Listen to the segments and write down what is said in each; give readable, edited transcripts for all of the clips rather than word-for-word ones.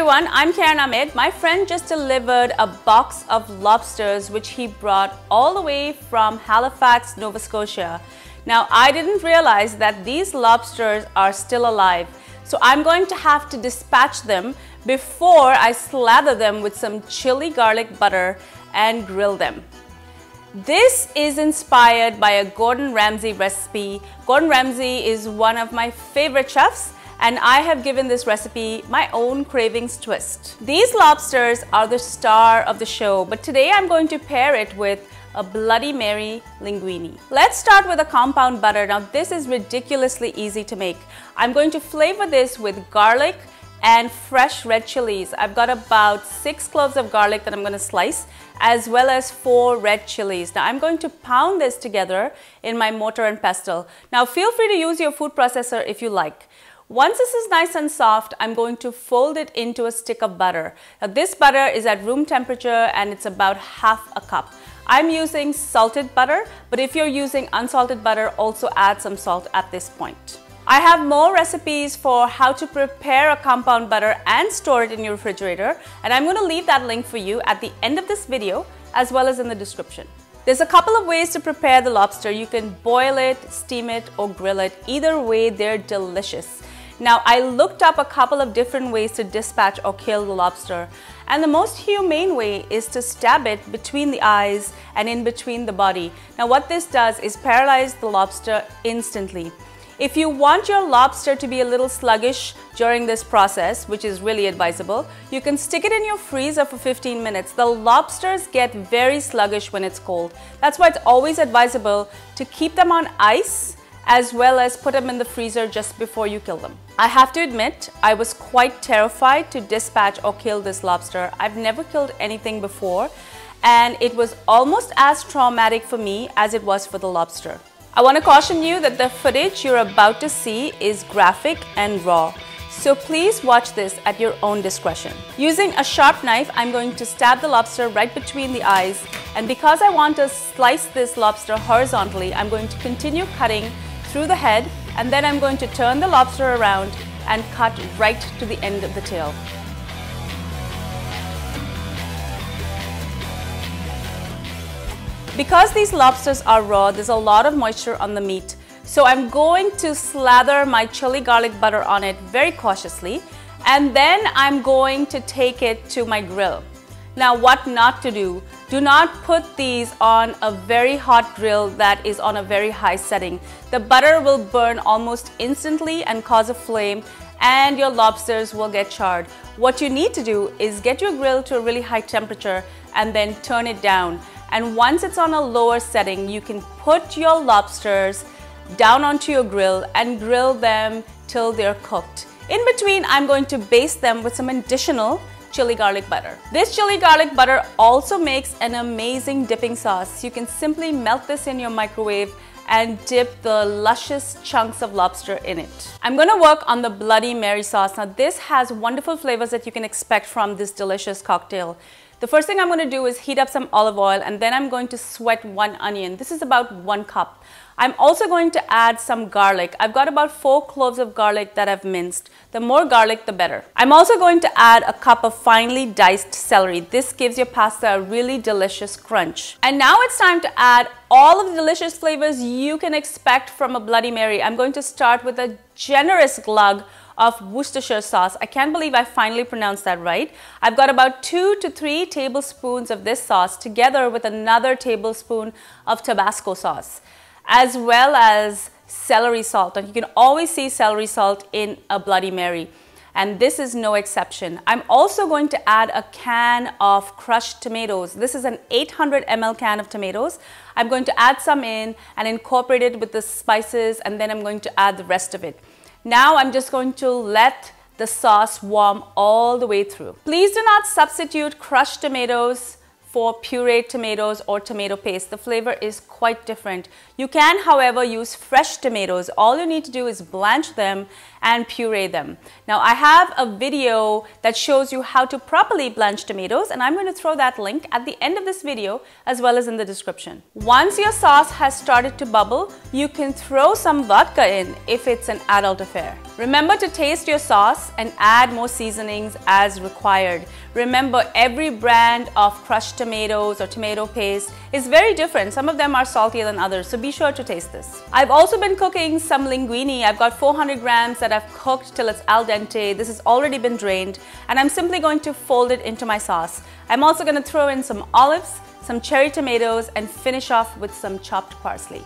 everyone, I'm Karen Ahmed. My friend just delivered a box of lobsters which he brought all the way from Halifax, Nova Scotia. Now, I didn't realize that these lobsters are still alive, so I'm going to have to dispatch them before I slather them with some chili garlic butter and grill them. This is inspired by a Gordon Ramsay recipe. Gordon Ramsay is one of my favorite chefs, and I have given this recipe my own Cravings twist. These lobsters are the star of the show, but today I'm going to pair it with a Bloody Mary Linguine. Let's start with a compound butter. Now this is ridiculously easy to make. I'm going to flavor this with garlic and fresh red chilies. I've got about 6 cloves of garlic that I'm going to slice, as well as 4 red chilies. Now I'm going to pound this together in my mortar and pestle. Now feel free to use your food processor if you like. Once this is nice and soft, I'm going to fold it into a stick of butter. Now this butter is at room temperature and it's about half a cup. I'm using salted butter, but if you're using unsalted butter, also add some salt at this point. I have more recipes for how to prepare a compound butter and store it in your refrigerator, and I'm going to leave that link for you at the end of this video as well as in the description. There's a couple of ways to prepare the lobster. You can boil it, steam it, or grill it. Either way, they're delicious. Now, I looked up a couple of different ways to dispatch or kill the lobster, and the most humane way is to stab it between the eyes and in between the body. Now, what this does is paralyze the lobster instantly. If you want your lobster to be a little sluggish during this process, which is really advisable, you can stick it in your freezer for 15 minutes. The lobsters get very sluggish when it's cold. That's why it's always advisable to keep them on ice as well as put them in the freezer just before you kill them. I have to admit, I was quite terrified to dispatch or kill this lobster. I've never killed anything before, and it was almost as traumatic for me as it was for the lobster. I want to caution you that the footage you're about to see is graphic and raw, so please watch this at your own discretion. Using a sharp knife, I'm going to stab the lobster right between the eyes, and because I want to slice this lobster horizontally, I'm going to continue cutting through the head, and then I'm going to turn the lobster around and cut right to the end of the tail. Because these lobsters are raw, there's a lot of moisture on the meat. So I'm going to slather my chili garlic butter on it very cautiously, and then I'm going to take it to my grill. Now, what not to do? Do not put these on a very hot grill that is on a very high setting. The butter will burn almost instantly and cause a flame, and your lobsters will get charred. What you need to do is get your grill to a really high temperature and then turn it down. And once it's on a lower setting, you can put your lobsters down onto your grill and grill them till they're cooked. In between, I'm going to baste them with some additional chili garlic butter. This chili garlic butter also makes an amazing dipping sauce. You can simply melt this in your microwave and dip the luscious chunks of lobster in it. I'm going to work on the Bloody Mary sauce. Now this has wonderful flavors that you can expect from this delicious cocktail. The first thing I'm going to do is heat up some olive oil, and then I'm going to sweat 1 onion. This is about 1 cup. I'm also going to add some garlic. I've got about 4 cloves of garlic that I've minced. The more garlic, the better. I'm also going to add a cup of finely diced celery. This gives your pasta a really delicious crunch. And now it's time to add all of the delicious flavors you can expect from a Bloody Mary. I'm going to start with a generous glug of Worcestershire sauce. I can't believe I finally pronounced that right. I've got about 2 to 3 tablespoons of this sauce together with another tablespoon of Tabasco sauce, as well as celery salt. And you can always see celery salt in a Bloody Mary, and this is no exception. I'm also going to add a can of crushed tomatoes. This is an 800 ml can of tomatoes. I'm going to add some in and incorporate it with the spices, and then I'm going to add the rest of it. Now I'm just going to let the sauce warm all the way through. Please do not substitute crushed tomatoes for pureed tomatoes or tomato paste. The flavor is quite different. You can, however, use fresh tomatoes. All you need to do is blanch them and puree them. Now, I have a video that shows you how to properly blanch tomatoes, and I'm going to throw that link at the end of this video as well as in the description. Once your sauce has started to bubble, you can throw some vodka in if it's an adult affair. Remember to taste your sauce and add more seasonings as required. Remember, every brand of crushed tomatoes or tomato paste is very different. Some of them are saltier than others, so be sure to taste this. I've also been cooking some linguine. I've got 400 grams that I've cooked till it's al dente. This has already been drained, and I'm simply going to fold it into my sauce. I'm also going to throw in some olives, some cherry tomatoes, and finish off with some chopped parsley.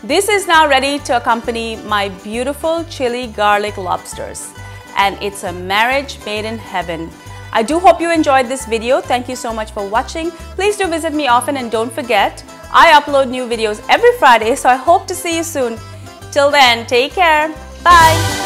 This is now ready to accompany my beautiful chili garlic lobsters, and it's a marriage made in heaven. I do hope you enjoyed this video. Thank you so much for watching. Please do visit me often, and don't forget, I upload new videos every Friday, so I hope to see you soon. Till then, take care. Bye.